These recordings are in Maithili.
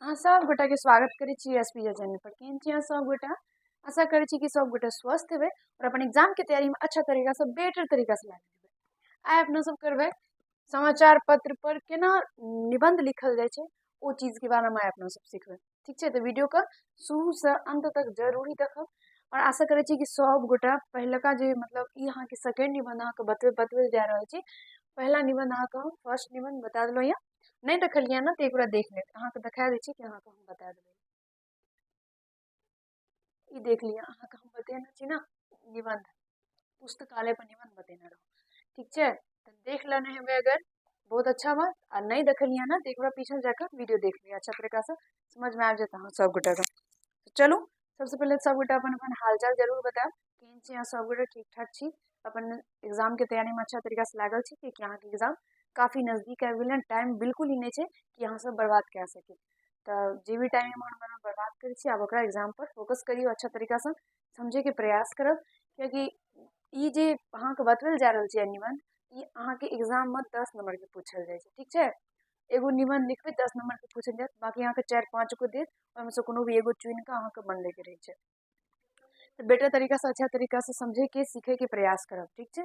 अहाँ सब गोटा के स्वागत करै छी एसपीजे चैनल पर। केहन छी अहाँ सब गोटा? आशा करै छी कि सब गोटा स्वस्थ हेबै और अपन एग्जाम के तैयारी में अच्छा तरीका से बेटर तरीका से लागल हेबै। आइ अपना सब करबै समाचार पत्र पर केना निबंध लिखल जाय छै ओ चीज के बारे में आइ अपना सब सीखबै। ठीक छै, तो वीडियो के शुरू से अंत तक जरूरी देखब और आशा करै छी कि सब गोटा पहिलका जे मतलब ई अहाँ के सेकंड निबंध अहाँ के बतबै जा रहल छी। पहला निबंध अहाँ के हम फर्स्ट निबंध बता देलहुँ यऽ, नहीं देखलियै ना तो एक बार देख लेब। अहाँ के देखा दै छी कि अहाँ के हम बता देबै। ई देख लिया, अहाँ के हम बतेने छी ना निबंध, पुस्तकालय पर निबंध बतेने रहूँ। ठीक छै, तो देख लेने हेबै अगर बहुत अच्छा बात, आ नहीं देखलियै ना तो एक बार पीछे जाकर वीडियो देख लिया, अच्छा तरीका से समझ में आ जाता है सब गोटा का। तो चलू सबसे पहले सब गोटा अपन अपन हालचाल जरूर बताएब। केहन छी अहाँ सब गोटा? ठीक ठाक छी? अपन एग्जाम के तैयारी में अच्छा तरीका से लागल छी कि अहाँ के एग्जाम काफी नजदीक आबि गेल, टाइम बिल्कुल ही नहीं छै कि अहाँ सब बर्बाद कए सकी। तो जे भी टाइम हम बर्बाद करै छी आब ओकरा एग्जाम पर फोकस करियो, अच्छा तरीका से समझे के प्रयास करब। क्योंकि ई जे अहाँ के बतबल जा रहल छै निबंध, ई अहाँ के एग्जाम में 10 नंबर के पूछल जाय छै। ठीक छै, एगो निबंध लिखबै 10 नंबर के पूछल जायत, बाकी अहाँ के 4-5 गो देत, ओहिमे से कोनो भी एगो चुनि के अहाँ के बनबे के रहै छै। तो बेटर तरीका से अच्छा तरीका से समझे के सीखे के प्रयास करब। ठीक छै,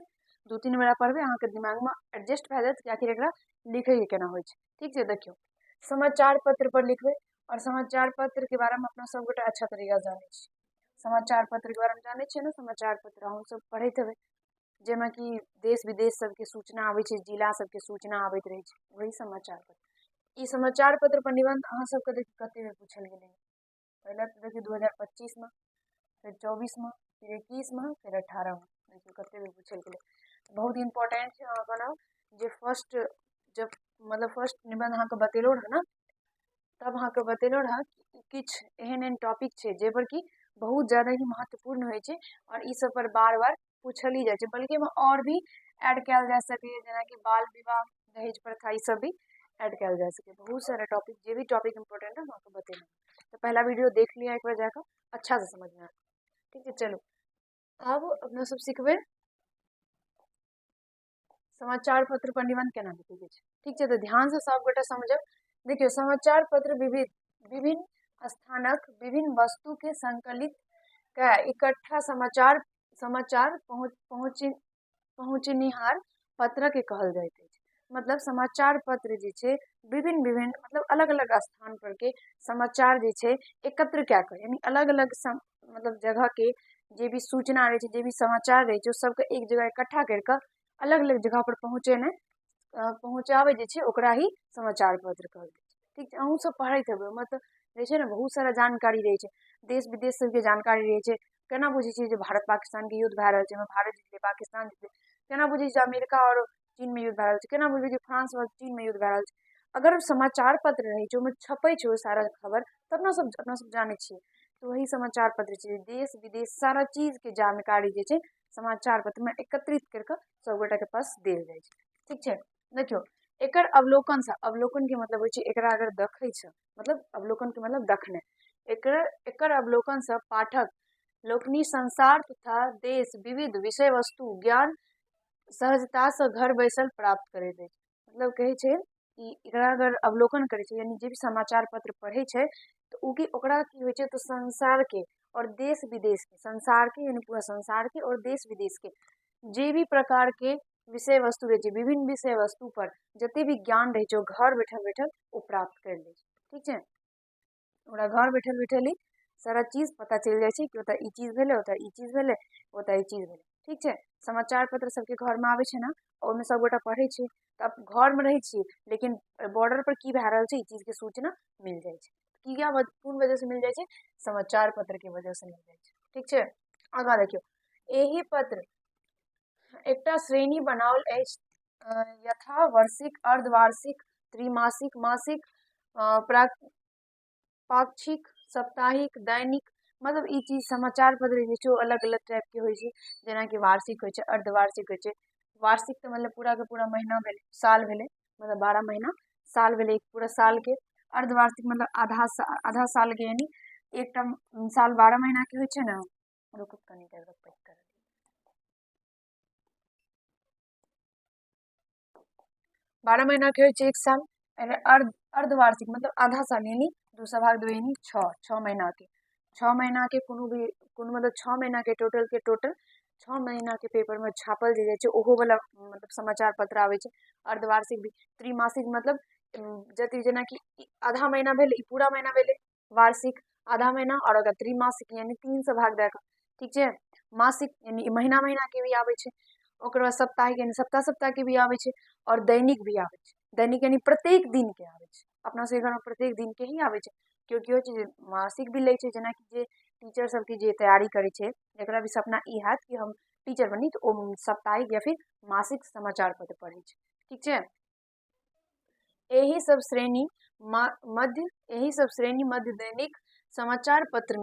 2-3 बेरा पढ़बै अहाँ के दिमाग में एडजस्ट भए जायत कि आखिर एकरा लिखे के केना होइ छै। ठीक छै, देखियो समाचार पत्र पर लिखबै और समाचार पत्र के बारे में अपना सब गोटा अच्छा तरीका से जानै छी। समाचार पत्र के बारे में जानै छियै ना, समाचार पत्र हम सब पढ़ैत हेबै, जेमे कि देश विदेश सबके सूचना आबै छै, जिला सबके सूचना आबैत रहै छै, वही समाचार पत्र। ई समाचार पत्र पर निबंध अहाँ सबके देखिए कते बेर पूछल गेलै। पहले तो देखिए 2025 में, फिर 24 में, फिर 21 में, फिर 18 में, देखिए कते बेर पूछल गेलै। बहुत इम्पोर्टेंट छै अहाँ के जे फर्स्ट जब मतलब फर्स्ट निबंध अहाँ के बतेलौ रह ना, तब अहाँ के बतेलौ रह कि किछ एहन एहन टॉपिक छै जे पर कि बहुत ज्यादा ही महत्वपूर्ण होइ छै और ई सब पर बार बार पूछल ही जाय छै, बल्कि एमे और भी ऐड कयल जा सकै, जेना कि बाल विवाह, दहेज प्रथा, ई सब भी ऐड कयल जा सके। बहुत सारा टॉपिक, जे भी टॉपिक इम्पोर्टेंट है वहाँ पे बतेना। तो पहला वीडियो देख लिया एक बार जाकर, अच्छा से समझ में आया। ठीक है, चलो अब अपना सब सीखबै समाचार पत्र पर निबंध केना लिखे के छै। ठीक छै, तो ध्यान से सब गोटा समझब। देखियो समाचार पत्र विभिन्न स्थानक विभिन्न वस्तु के संकलित का इकट्ठा समाचार समाचार पहुँचनिहार पत्र के कहल जाइत अछि। मतलब समाचार पत्र जे छै विभिन्न विभिन्न मतलब अलग अलग स्थान पर के समाचार जे छै एकत्र क्या कर, यानी अलग अलग मतलब जगह के जे भी सूचना रहे छै, जे भी समाचार रहे छै, सबके एक जगह इकट्ठा करके अलग अलग जगह पर पहुँचेने पहुँचाबै जे छै ओकरा ही समाचार पत्र कहल जाइ छै। ठीक छै, अहूँ सब पढ़ैत हेबै, मतलब रहै छै ने बहुत सारा जानकारी रहै छै, देश विदेश सबके जानकारी रहै छै। केना बुझै छियै जे भारत पाकिस्तान के युद्ध भए रहल छै, भारत जीतले पाकिस्तान जीतले, केना बुझै छियै अमेरिका और चीन में युद्ध भए रहल छै, केना बुझबै कि फ्रांस और चीन में युद्ध भए रहल छै। अगर समाचार पत्र रहै छै, ओहिमे छपै छै ओ सारा खबर, तब ना सब अपना सब जानै छियै। तो वही समाचार पत्र छै, देश विदेश सारा चीज के जानकारी जे छै समाचार पत्र में एकत्रित करके सब गोटा के पास देल जाइ छै। ठीक छै, देखियो एकर अवलोकन से, अवलोकन के मतलब होइ छै एकरा अगर देखै छै, मतलब अवलोकन के मतलब देखने, एकर अवलोकन से पाठक लोकनि संसार तथा देश विविध विषय वस्तु ज्ञान सहजता से घर बैसल प्राप्त करैत अछि। मतलब कहै छै कि एकरा अगर अवलोकन करै छै, यानी जे भी समाचार पत्र पढ़ै छै, तो ओकरा की होइ छै, तो संसार के और देश विदेश के, संसार के यानी पूरा संसार के और देश विदेश के जे भी प्रकार के विषय वस्तु रहे छै, विभिन्न विषय वस्तु पर जते भी ज्ञान रहे छै ओ घर बैठल बैठल ओ प्राप्त कर लै छै। ठीक छै, ओकरा घर बैठल बैठल ही सारा चीज पता चल जाए छै कि ओतऽ ई चीज भेलै, ओतऽ ई चीज भेलै, ओतऽ ई चीज भेलै। ठीक छै, समाचार पत्र सबके घर में आबै छै ना, ओहिमे सब गोटा पढ़ै छै, तब घर में रहै छियै लेकिन बॉर्डर पर की भए रहल छै ई चीज के सूचना मिल जाए छै। किया कोन वजह से मिल जाए छै? समाचार पत्र के वजह से मिल जाए छै। ठीक छै, आगा देखियो एही पत्र एकटा श्रेणी बनाओल अछि, यथा वार्षिक, अर्धवार्षिक, त्रिमासिक, मासिक, पाक्षिक, साप्ताहिक, दैनिक। मतलब ई चीज समाचार पत्र जे छै अलग अलग टाइप के होइ छै, जेना कि वार्षिक होइ छै, अर्धवार्षिक होइ छै। वार्षिक तो मतलब पूरा के पूरा महीना भेलै, साल भेलै, मतलब 12 महीना साल भेलै, एक पूरा साल के। अर्धवार्षिक मतलब आधा साल के, यानी एकटा साल 12 महीना के होइ छै ना। रुकू कनी देर पैक कर, 12 महीना के होइ छै एक साल। अर्धवार्षिक मतलब आधा साल यानी 2/2 यानी 6 महीना के 6 महीना के कोनो भी कोनो मतलब 6 महीना के टोटल 6 महीना के पेपर में छापल जे जाइ छै ओहो वाला मतलब समाचार पत्र आवे छै। अर्धवार्षिक भी त्रिमासिक मतलब जति जेनाकि आधा महीना भेल ई पूरा महीना भेलै वार्षिक आधा महीना और अगर त्रिमासिक यानी 3 से भाग दे कऽ ठीक छै। मासिक यानी महीना महीना के भी आवे छै। ओकर बाद साप्ताहिक यानी सप्ताह सप्ताह के भी आवे छै और दैनिक भी आवे छै। दैनिक यानी प्रत्येक दिन के आवे छै। अपना सबके घर में प्रत्येक दिन के ही आवे छै। केओ केओ चीज मासिक भी लै छै जेनाकि जे टीचर सबके जे तैयारी करे छै जकरा भी सपना ई हैत कि हम टीचर बनी तो ओ साप्ताहिक या फिर मासिक समाचार पत्र पढ़े छै ठीक छै। यही सब श्रेणी मध्य दैनिक समाचार पत्र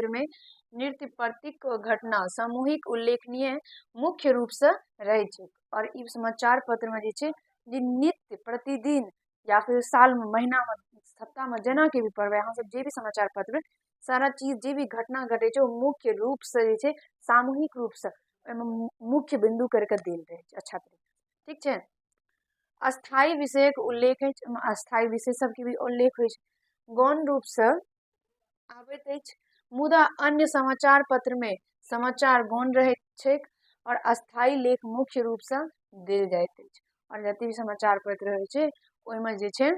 में नृत्य प्रतीक घटना सामूहिक उल्लेखनीय मुख्य रूप से रहे छै। और ई समाचार पत्र में जे छै जे नित्य प्रतिदिन या फिर साल में महीना में सप्ताह में जेना के भी पढ़बै अहाँ सब जे भी समाचार पत्र सारा चीज जे भी घटना घटे छै मुख्य रूप से जे छै सामूहिक रूप से मुख्य बिंदु करके देल रहे छै अच्छा तरीका ठीक छै। अस्थायी विषयक उल्लेख है अस्थायी विषय सबके भी उल्लेख होइ छै गौण रूप से आबैत अछि मुदा अन्य समाचार पत्र में समाचार गौण रहैत छैक और अस्थायी लेख मुख्य रूप से देल जाइत अछि। और जते भी समाचार पत्र रहै छै ओहिमे जे छै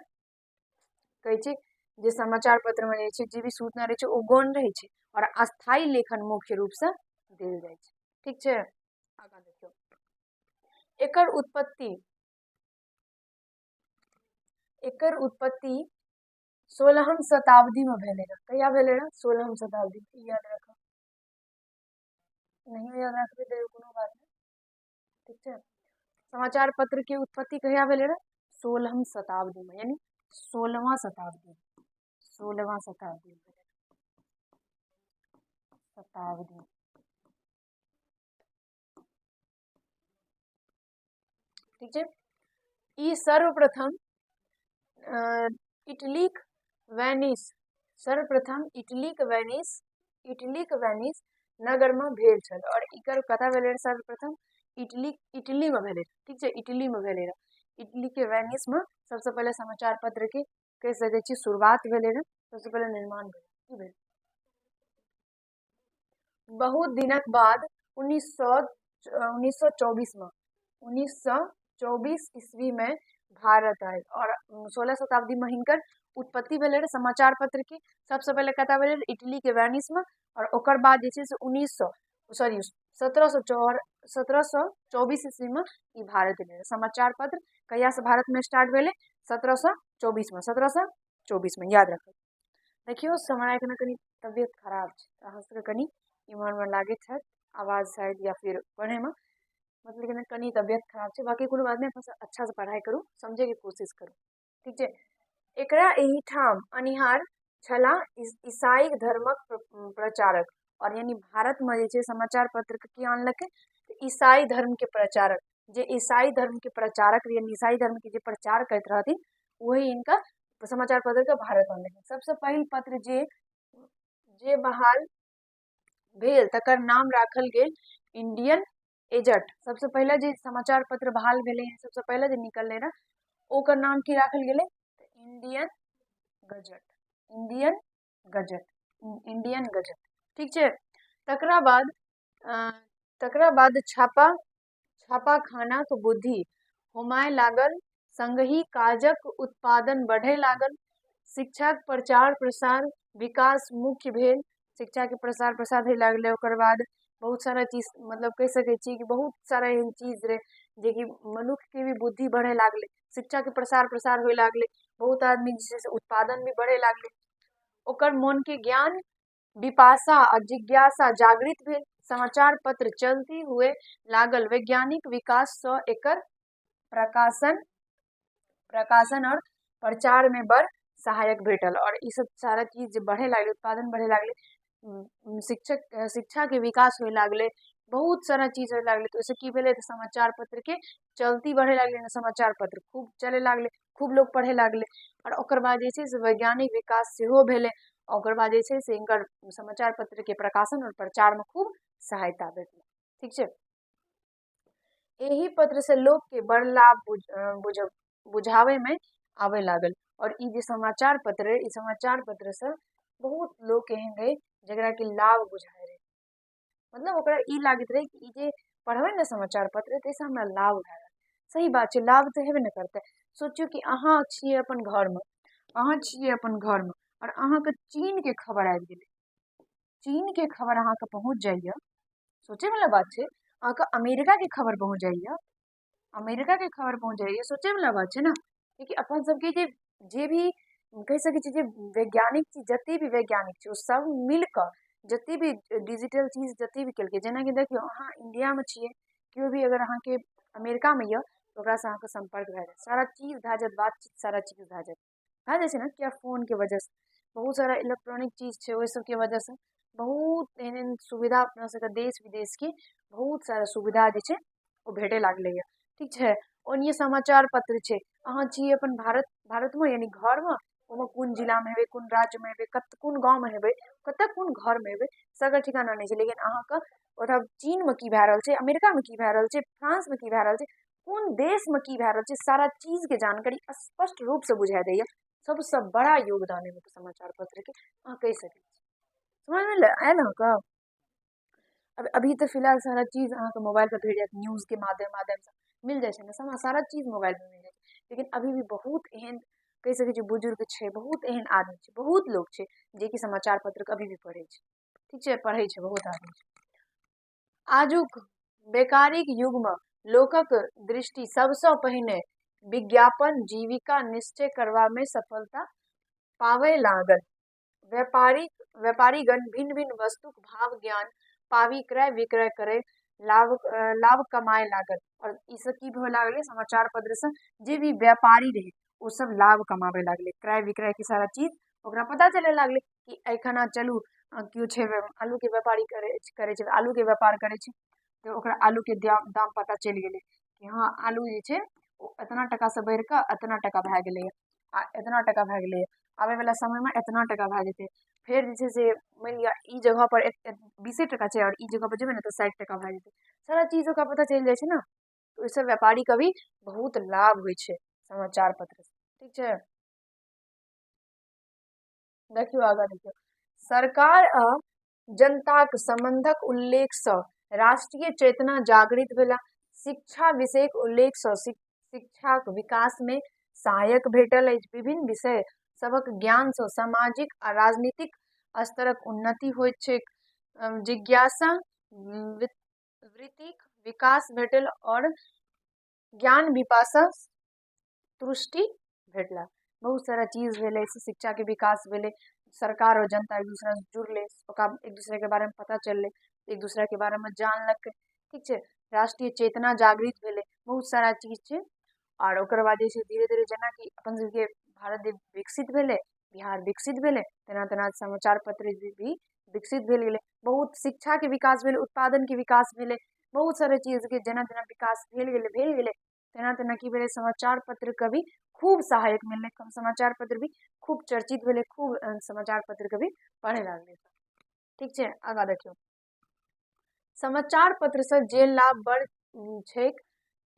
कहै छै जे समाचार पत्र में जे छै जे भी सूचना रहै छै ओ गौण रहै छै और अस्थायी लेखन मुख्य रूप से देल जाइ छै ठीक छै। आगाँ देखियौ एकर उत्पत्ति 16वीं शताब्दी में भेलै रह। कहिया भेलै रह? 16वीं शताब्दी में। याद रखो नहीं याद रखबे तो कोनो बात नहीं ठीक छै। समाचार पत्र के उत्पत्ति कहिया भेलै रह? 16वीं शताब्दी में यानी 16वां शताब्दी 16वां शताब्दी ठीक है। ई सर्वप्रथम इटलीक वेनिस नगर में भेल छल और इकर कथा भेलै सर्वप्रथम इटली में भेलै ठीक छै। इटली में भेलै रह। इटली के वेनिस में सबसे पहले समाचार पत्र के कह सकै छी शुरुआत भेलै रह। सबसे पहले निर्माण भेल बहुत दिनक बाद 1924 ईस्वी में भारत आयल और 16 शताब्दी में हिनकर उत्पत्ति भेलै रह समाचार पत्र की। सबसे पहले कथा भेलै इटली के वेनिस में और ओकर बाद जे छै से 1724 ईस्वी में ई भारत एलै रह। समाचार पत्र कहिया से भारत में स्टार्ट भेलै? 1724 में याद रखो। देखियो हमरा के कनी तबियत खराब छै अहाँ सबके कनी इम्हर में लागे है आवाज शायद या फिर पढ़े में मतलब कि कनी तबियत खराब छै। बाकी कोनो बात नहीं अच्छा से पढ़ाई करू समझे के कोशिश करू ठीक छै। एकरा एही ठाम अनिहार छला ईसाई धर्मक प्रचारक और यानी भारत में जे छै समाचार पत्र के की आनलकै ईसाई धर्म के प्रचारक जे ईसाई धर्म के प्रचारक यानी ईसाई धर्म के जे प्रचार करते रहथिन वही इनका समाचार पत्र के भारत आनलकै। सबसे पहिल पत्र जे बहाल भेल तकर नाम राखल गेल इंडियन एजट। सबसे पहले जे समाचार पत्र बहाल भेले सबसे पहले जे निकलले रह ओकर नाम की राखल गेले? इंडियन गजट ठीक छै। तकरा बाद छापा खानाक बुद्धि होमाय लागल संगही काजक उत्पादन बढ़े लागल शिक्षा के प्रचार प्रसार विकास मुख्य भेल शिक्षा के प्रसार प्रसार होय लागले। ओकर बाद बहुत सारा चीज मतलब कह सकै छी कि बहुत सारा एहन चीज रहे जे कि मनुष्य के भी बुद्धि बढ़े लागले शिक्षा के प्रसार प्रसार होय लागले बहुत आदमी जे से उत्पादन भी बढ़े लागले। ओकर मन के ज्ञान विपाशा और जिज्ञासा जागृत भेल समाचार पत्र चलती हुए लागल वैज्ञानिक विकास से एकर प्रकाशन और प्रचार में बड़ सहायक भेटल और ई सब सारा चीज बढ़े लागले उत्पादन बढ़े लागले शिक्षा के विकास होय लागले बहुत सारा चीज होय लागले। तो ऐसे की भेले समाचार पत्र के चलती बढ़े लागले समाचार पत्र खूब चले लागले खूब लोग पढ़े लागले और ओकर बाद जे छै से वैज्ञानिक विकास सेहो भेले। ओकर बाद जे छै से इनकर समाचार पत्र के प्रकाशन और प्रचार में खूब सहायता भेटल ठीक छै। यही पत्र से लोग के बड़ लाभ बुझावे में आवे लागल। और ई जे समाचार पत्र रहे, ई समाचार पत्र से बहुत लोग एहन रहे जकरा कि लाभ बुझाए रहे, मतलब ओकरा ई लागत रहे कि ई जे पढ़बै ने समाचार पत्र ताहिसँ हमरा लाभ भए रहल। सही बात छै, लाभ तऽ हेबे ने करतै। सोचियौ कि अहाँ छियै अपन घरमे, अहाँ छियै अपन घरमे और अहाँके चीनके खबर आबि गेलै, चीनके खबर अहाँके पहुँच जाइए, सोचे वाला बात छै। अहाँके अमेरिकाके खबर पहुँच जाइए, अमेरिकाके खबर पहुँच जाइए, सोचे वाला बात छै ने। क्योंकि अपन सबके जे भी कहि सकै छी जे वैज्ञानिक चीज, जते भी वैज्ञानिक छै ओ सब मिलकर जते भी डिजिटल चीज जते भी केलकै, जेनाकि देखियौ अहाँ इंडियामे छियै, केओ भी अगर अहाँके अमेरिकामे यऽ तऽ ओकरासँ अहाँके संपर्क भए जायत, सारा चीज भए जायत, बातचीत सारा चीज भए जायत, भए जाइ छै ने। क्या फोनके वजहसँ बहुत सारा इलेक्ट्रॉनिक चीज छै, ओहि सबके वजहसँ बहुत एहन एहन सुविधा अपना सबके देश विदेशके बहुत सारा सुविधा जे छै ओ भेटे लागलैए, ठीक छै। ओनिये समाचार पत्र छै, अहाँ छियै अपन भारतमे यानी घरमे, ओहिमे कोन जिलामे हेबै, कोन राज्यमे हेबै, कोन गाँवमे हेबै, कतऽ कोन घरमे हेबै, सगर ठिकाना नहि छै। लेकिन अहाँके ओतऽ चीनमे की भए रहल छै, अमेरिकामे की भए रहल छै, फ्रांसमे की भए रहल छै, कोन देशमे की भए रहल छै, सारा चीजके जानकारी स्पष्ट रूपसँ बुझा दैए। सबसँ बड़ा योगदान है समाचार पत्रके, अहाँ कहि सकै छी। समझमे आयल अहाँके? अब अभी तो फिलहाल सारा चीज अहाँके मोबाइल पर भेट जायत, न्यूजके माध्यमसँ मिल जाइ छै ने, सारा चीज मोबाइल पर मिल जाइ छै। लेकिन अभी भी बहुत एहन कहि सकै छी बुजुर्ग छै, बहुत एहन आदमी छै, बहुत लोग छै जेकि समाचार पत्रके अभी भी पढ़ै छै, ठीक छै, पढ़ै छै बहुत आदमी छै। आजुक बेकारीक युगमे लोकक दृष्टि सबसँ पहिने विज्ञापन जीविका निश्चय करबामे सफलता पावय लागल। व्यापारीगण भिन्न भिन्न वस्तुक भाव ज्ञान पावी क्रय विक्रय करे लाभ कमाए लागल। और ई सब की होय लागले, समाचार पत्र से जे भी व्यापारी रहे वो सब लाभ कमावे लागले, क्रय विक्रय की सारा चीज ओकरा पता चले लागले कि एखना चलू क्यों छै आलू के व्यापारी करे छै, आलू के व्यापार करे छै, तो ओकरा आलू के दाम पता चलि गेले कि हाँ आलू जे छै इतना टका से बढ़ कऽ इतना टका भए गेलै, आ इतना टका भए गेलै, आबै वाला समय में इतना टका भए जेतै। फिर जे छै से मानि लिअ ई जगह पर 20 टका छै और ई जगह पर जेबै ने तऽ 60 टका भए जेतै, सारा चीज ओकरा पता चलि जाइ छै ने। तो ओहिसँ व्यापारी का भी बहुत लाभ होइ छै समाचार पत्र से, ठीक छै। देखियौ आगाँ देखियौ, सरकार आ जनताक संबंधक उल्लेखसँ राष्ट्रीय चेतना जागृत भेला, शिक्षा विषयक उल्लेखसँ शिक्षाक विकासमे सहायक भेटल अछि, विभिन्न विषय सबक ज्ञानसँ सामाजिक आ राजनीतिक स्तरक उन्नति होइत छै, जिज्ञासा वृत्तिक विकास भेटल और ज्ञान पिपासा तुष्टि भेटला। बहुत सारा चीज भेलै, शिक्षा के विकास भेलै, सरकार और जनता एक दूसरा से जुड़ले, एक दूसरे के बारे में पता चलले, एक दूसरा के बारे में जानलक, ठीक छै। राष्ट्रीय चेतना जागृत भेलै, बहुत सारा चीज छै। और ओकर बाद जे छै धीरे धीरे जेना कि अपन सबके भारत देश विकसित भेलै, बिहार विकसित भेलै, तेना तेना समाचार पत्र भी विकसित भेल गेलै, बहुत शिक्षा के विकास भेलै, उत्पादन के विकास भेलै, बहुत सारा चीज के जेना जेना विकास भेल गेलै तेना तेना की भेलै, समाचार पत्र के भी खूब सहायक मिललै, समाचार पत्र भी खूब चर्चित भेलै, खूब समाचार पत्र के भी पढ़े लागलै, ठीक छै। आगाँ देखियौ, समाचार पत्र से जे लाभ बड़ छै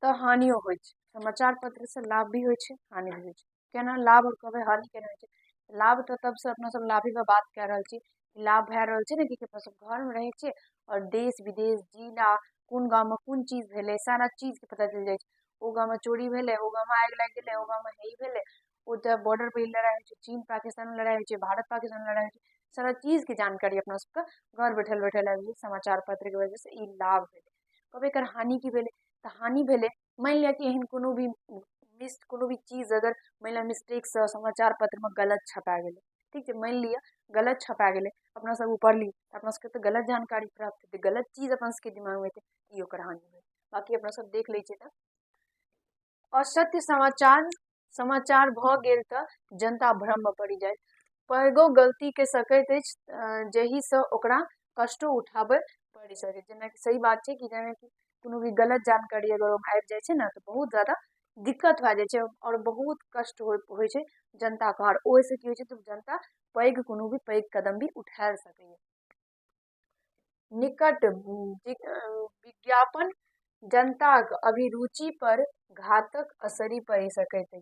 तऽ हानियो होइ छै, समाचार पत्र से लाभ भी होइ छै हानि भी होइ छै। केना लाभ और कहबै हानि केना होइ छै? लाभ तऽ तब से अपना सब लाभे पे बात कए रहल छी, लाभ भए रहल छै ने कि अपना सब घर में रहे छियै और देश विदेश जिला कोन गाँव में कोन चीज भेलै सारा चीज के पता चलि जाइ छै। ओ गाँव में चोरी भेलै, ओ गाँव में आगि लागि गेलै, ओ गाँव में हे भेलै, ओ तऽ बॉर्डर पे लड़ाई होइ छै, चीन पाकिस्तान में लड़ाई होइ छै, भारत पाकिस्तान में लड़ाई होइ छै, सारा चीज के जानकारी अपना सबके घर बैठल बैठल आबि गेलै समाचार पत्र के वजह से। ई लाभ भेलै। कहबै एकर हानि की भेलै? तऽ हानि भेलै, मानि लिअ कि एहन कोनो भी चीज अगर मानि लिअ मिस्टेक से समाचार पत्र में गलत छपा गेलै, ठीक छै, मानि लिअ गलत छपा गेलै, अपना सब ऊपर ली अपना सबके तऽ गलत जानकारी प्राप्त हेतै, गलत चीज अपन सबके दिमाग में एतै, ई ओकर हानि भेलै। बाकी अपना सब देख लै छियै तऽ असत्य समाचार भऽ गेल तऽ जनता भ्रम में पड़ि जाय, पैघो गलती के सकैत अछि जाहिसँ ओकरा कष्टो उठाबय पड़ि सकै। जेनाकि सही बात छै कि जेनाकि कोनो भी गलत जानकारी अगर आबि जाइ छै ने तऽ बहुत ज्यादा दिक्कत भए जाइ छै और बहुत कष्ट होइ छै जनता के। और ओहिसँ की होइ छै तऽ जनता कोनो भी पैघ कदम भी उठा सकैए। निकट विज्ञापन जनताक अभिरुचि पर घातक असरि पड़ि सकैत अछि।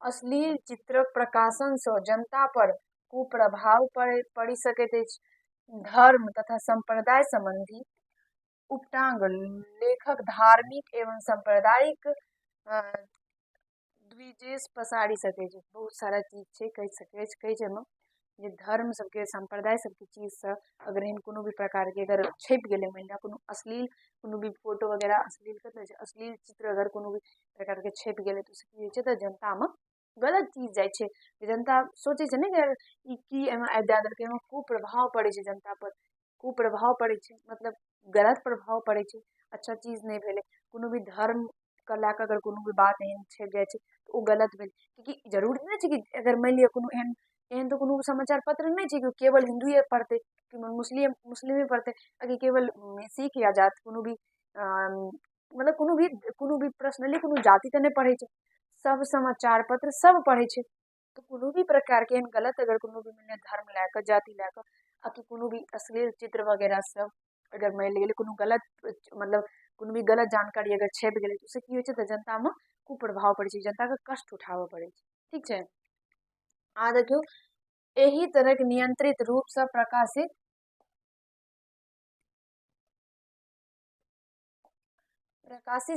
अश्लील चित्रक प्रकाशन सँ जनता पर कुप्रभाव पड़ि सकैत अछि। धर्म तथा संप्रदाय संबंधी उपटांग लेखक धार्मिक एवं सांप्रदायिक द्विजेष पसारि सकै छै। बहुत सारा चीज छै कहि सकै छै, कही छै जे धर्म सबके संप्रदाय सबके चीज से अगर एहन कोनो भी प्रकार के अगर छपि गेलै, मान लिअ कोनो अश्लील कोनो भी फोटो वगैरह अश्लील कथी छै अश्लील चित्र अगर कोनो भी प्रकार के छपि गेलै तऽ की होइ छै तऽ जनता में गलत चीज जाइ छै। जनता सोचे छै ने कि यार ई की एमे आबि दए देलकै, एमे कुप्रभाव पड़ै छै जनता पर, कुप्रभाव पड़ै छै मतलब गलत प्रभाव पड़ै छै, अच्छा चीज नहीं भेलै। कोनो भी धर्म के लए कऽ अगर कोनो भी बात एहन छपि जाइ छै तऽ ओ गलत भेल, क्योंकि जरूरी नहीं छै कि अगर मान लिअ कोनो एहन तो कोनो समाचार पत्र नहीं छै कि केवल हिंदुए पढ़तै कि मुस्लिमे पढ़तै, अगर केवल सिख या जात कोनो भी मतलब कोनो भी पर्सनली कोनो जाति तऽ नहीं पढ़ै छै, सब समाचार पत्र सब पढ़ै छै। तो कोनो भी प्रकार के एहन गलत अगर कोनो भी मान लिअ धर्म लए कऽ जाति लए कऽ आ कि कोनो भी अश्लील चित्र वगैरह सब अगर मान लिअ कोनो गलत मतलब कोनो भी गलत जानकारी अगर छपि गेलै तऽ उससे की होइ छै तऽ जनता में कुप्रभाव पड़ै छै, जनता के कष्ट उठाबऽ पड़ै छै। ठीक छै, आ देखियौ एही तरह के नियंत्रित रूप से प्रकाशित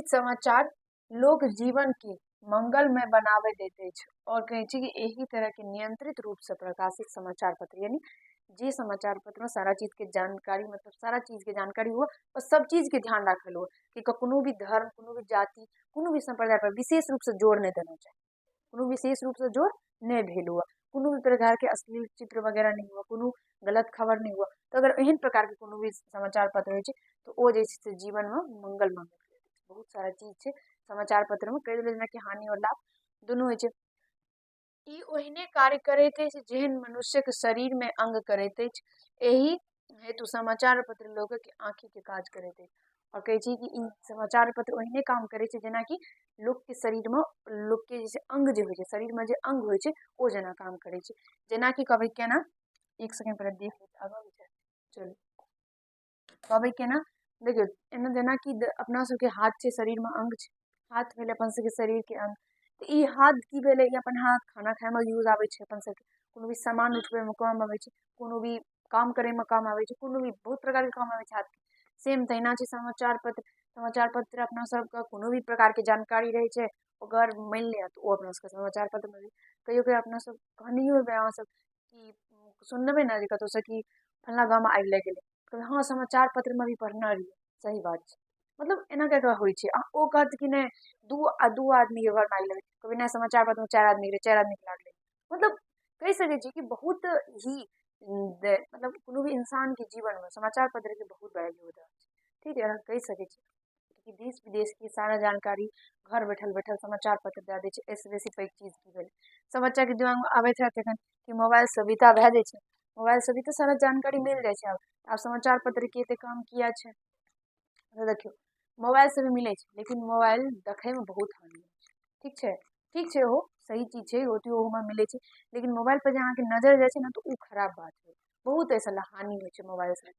समाचार लोक जीवन के मंगलमय बनावे देते अछि। और कहे छै कि एही तरह के नियंत्रित रूप से प्रकाशित समाचार पत्र यानी जे समाचार पत्र में सारा चीज के जानकारी मतलब सारा चीज के जानकारी हुआ और सब चीज के ध्यान रखल हुआ कि कोनो भी धर्म कोनो भी जाति कोनो भी संप्रदाय पर विशेष रूप से जोर नहीं देना चाहिए, कोनो विशेष रूप से जोर नहीं भेल हुआ, कोनो भी प्रकार के अश्लील चित्र वगैरह नहीं हुआ, कोनो गलत खबर नहीं हुआ। तो अगर एहन प्रकार के कोनो भी समाचार पत्र होइ छै तो ओ जे छै जीवन में मंगलमय बहुत सारा चीज छै समाचार पत्र में कहि देलै जेनाकि हानि और लाभ दुनू होइ छै। ई ओहिने कार्य करैत अछि जेहन मनुष्यक शरीर में अंग करैत अछि, एही हेतु समाचार पत्र लोगक के आँखि के काज करैत अछि। और कहै छै कि ई समाचार पत्र ओहिने काम करै छै जेनाकि लोक के शरीर में लोक के जैसे अंग जे होइ छै शरीर में जे अंग होइ छै ओ जेना काम करै छै। जेनाकि कहबै केना, एक सेकंड पहले देख लेते आगा विचार चलो कहबै केना देखियो एना जेनाकि अपना सबके हाथ छै शरीर में अंग छै, हाथ भेलै अपन सबके शरीर के अंग, तो ई हाथ की भेलै ई अपन हाथ खाना खाए में यूज आबै छै अपन सबके, कोनो भी सामान उठबै में काम आबै छै, कोनो भी काम करे में काम आबै छै, कोनो भी बहुत प्रकार के काम आबै छै हाथ के। सेम तहिना छै समाचार पत्र, समाचार पत्र अपना सबके कोनो भी प्रकार के जानकारी रहे छै ओकर मान लिअ तो ओ अपना सबके समाचार पत्र में कहियो कहियो अपना सब कहनियो हेबै अहाँ सब कि सुनबै ना जे कतौ से कि फलना गाँव में आगि लागि गेलै, कहबै हाँ समाचार पत्र में भी पढ़ने रहियै, सही बात छै मतलब एना कऽ के होइ छै। ओ कहत कि नहीं दू आदमी के घर में आगि लगलै, कहबै नहीं समाचार पत्र में 4 आदमी के 4 आदमी के लागलै, मतलब कहि सकै छी कि बहुत ही मतलब कोनो भी इंसान के जीवन में समाचार पत्र के बहुत बड़ा योगदान छै। ठीक है, कहि सकै छी कि देश विदेश की सारा जानकारी घर बैठल बैठल समाचार पत्र दे दै छै, एहिसँ बेसी पैघ चीज की भेलै। समाचार के दिमाग में आबैत हैत एखन कि मोबाइल सुविधा भए जाइ छै, मोबाइल से भी तो सारा जानकारी मिल जाइ छै। आब समाचार पत्र के एते काम किया छै तो देखियो मोबाइल से भी मिले छै लेकिन मोबाइल देखे में बहुत हानि छै। ठीक छै ओहो सही चीज छै ओहो में मिले छै, लेकिन मोबाइल पर जे अहाँ के नजर जाए छै ना तो उ खराब बात है, बहुत ऐसा हानि होइ छै मोबाइल से।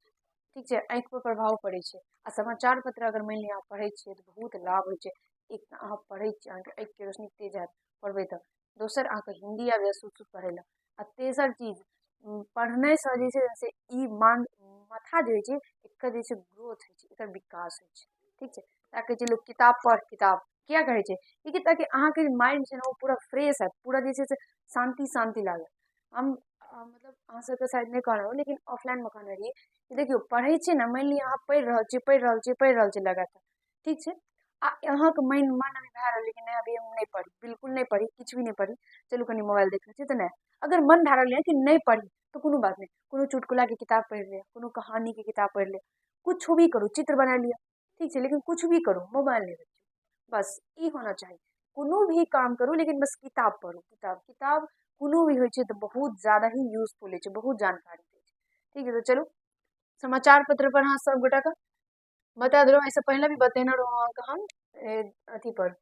ठीक छै, आँखि पर प्रभाव पड़ै छै आ समाचार पत्र अगर मान लिअ अहाँ पढ़ै छियै तऽ बहुत लाभ होइ छै। एक तऽ अहाँ पढ़ै छियै अहाँके आँखि के रोशनी तेज हैत पढ़बै तऽ, दोसर अहाँके हिंदी आबैए शुद्ध पढ़ै लए, आ तेसर चीज पढ़ने से जे छै से ई माथा जे होइ छै एकर जे छै ग्रोथ होइ छै, एकर विकास होइ छै। ठीक छै, तैं कहै छै लोग किताब पढ़ किताब किया कहै छै कि ताकि अहाँके माइंड छै ने वो पूरा फ्रेश है, पूरा जे छै से शांति शांति लागत। हम मतलब अहाँ सबके शायद नहीं कहलहुँ लेकिन ऑफलाइन में कहने रहियै कि देखियो पढ़ै छियै ने मान लिअ अहाँ पढ़ि रहल छियै लगातार, ठीक छै आ अहाँके मन अभी भए रहल है कि नहीं अभी हम नहीं पढ़ी, बिल्कुल नहीं पढ़ी, किछु भी नहीं पढ़ी, चलू कनी मोबाइल देख लै छियै, तऽ नहीं अगर मन भए रहल है कि नहीं पढ़ी तो कोनो बात नहीं, कोनो चुटकुला के किताब पढ़ि लिअ, कोनो कहानी के किताब पढ़ि लिअ, कुछ भी करू, चित्र बना लिअ, ठीक छै लेकिन कुछ भी करू मोबाइल नहीं देखियौ, बस ई होना चाही। कोनो भी काम करू लेकिन बस किताब पढ़ू, किताब कोनो भी होइ छै तऽ बहुत ज्यादा ही यूजफुल होइ छै, बहुत जानकारी दै छै। ठीक है, तो चलू समाचार पत्र पर अहाँ सब गोटा के बता देलहुँ, एहिसँ पहले भी बतेने रहौं अहाँके हम अथी पर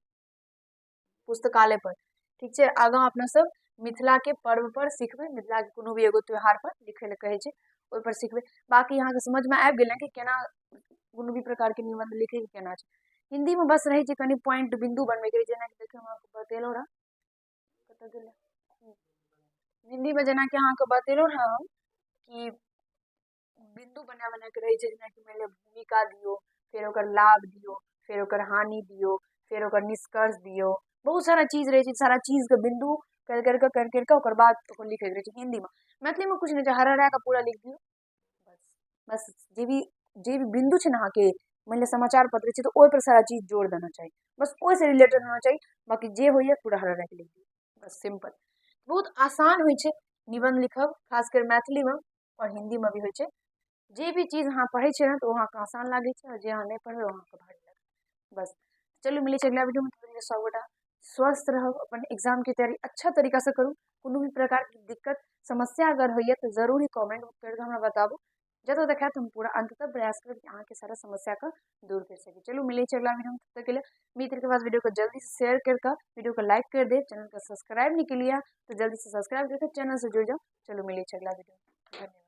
पुस्तकालय पर। ठीक छै, आगाँ अपना सब मिथिला के पर्व पर सिखबै, मिथिला के कोनो भी एगो त्योहार पर लिखै लए कहै छै ओहि पर सिखबै। बाकी अहाँके समझ में आबि गेल कि केना कोनो भी प्रकार के निबंध लिखे के केना छै। हिंदी में बस रहे छै कनी पॉइंट बिंदु बनबे के, जेना कि देखियौ हम अहाँके बतेलहुँ रह कतऽ गेलै हिंदी में जेना कि अहाँके बतेलहुँ ने हम कि बिंदु बना बना के रहै छै, जेनाकि मानि लिअ भूमिका दियौ, फेर ओकर लाभ दियौ, फेर ओकर हानि दियौ, फेर ओकर निष्कर्ष दियौ, बहुत सारा चीज रहै छै, सारा चीज के बिंदु कर के ओकर बाद ओकर लिखै रहै छै हिंदी में। मैथिली में कुछ नहीं छै, हरा के पूरा लिख दियौ बस। जे भी बिंदु छै ने अहाँके मानि लिअ समाचार पत्र छै तऽ ओहि पर सारा चीज जोड़ देना चाही, बस ओहिसँ रिलेटेड होना चाही, बाकी जे होइए पूरा हरा के लिख दियौ बस, सिंपल। बहुत आसान होइ छै निबंध लिखब, खास कर मैथिली में और हिंदी में भी होइ छै। जे भी चीज अहाँ पढ़ै छियै ने तऽ ओ अहाँके आसान लागै छै, और जे अहाँ नहि पढ़बै ओ अहाँके भारी लागत बस। चलू मिलै छै अगला वीडियो में, सबगोटा स्वस्थ रहब, अपन एग्जाम के तैयारी अच्छा तरीका से करू। कोनो भी प्रकार की दिक्कत समस्या अगर होइए तो जरूर ही कमेंट करके हमरा बताबू, जतऽ देखायत हम पूरा अंत तक प्रयास करब कि अहाँके सारा समस्या का दूर कर सके। चलो मिले अगला वीडियो में, तब तक के लिए मित्र के पास वीडियो को जल्दी से शेयर करके वीडियो को लाइक कर दे, चैनल को सब्सक्राइब नहीं किया तो जल्दी से सब्सक्राइब करके चैनल से जुड़ जाओ। चलो मिले अगला वीडियो में, धन्यवाद।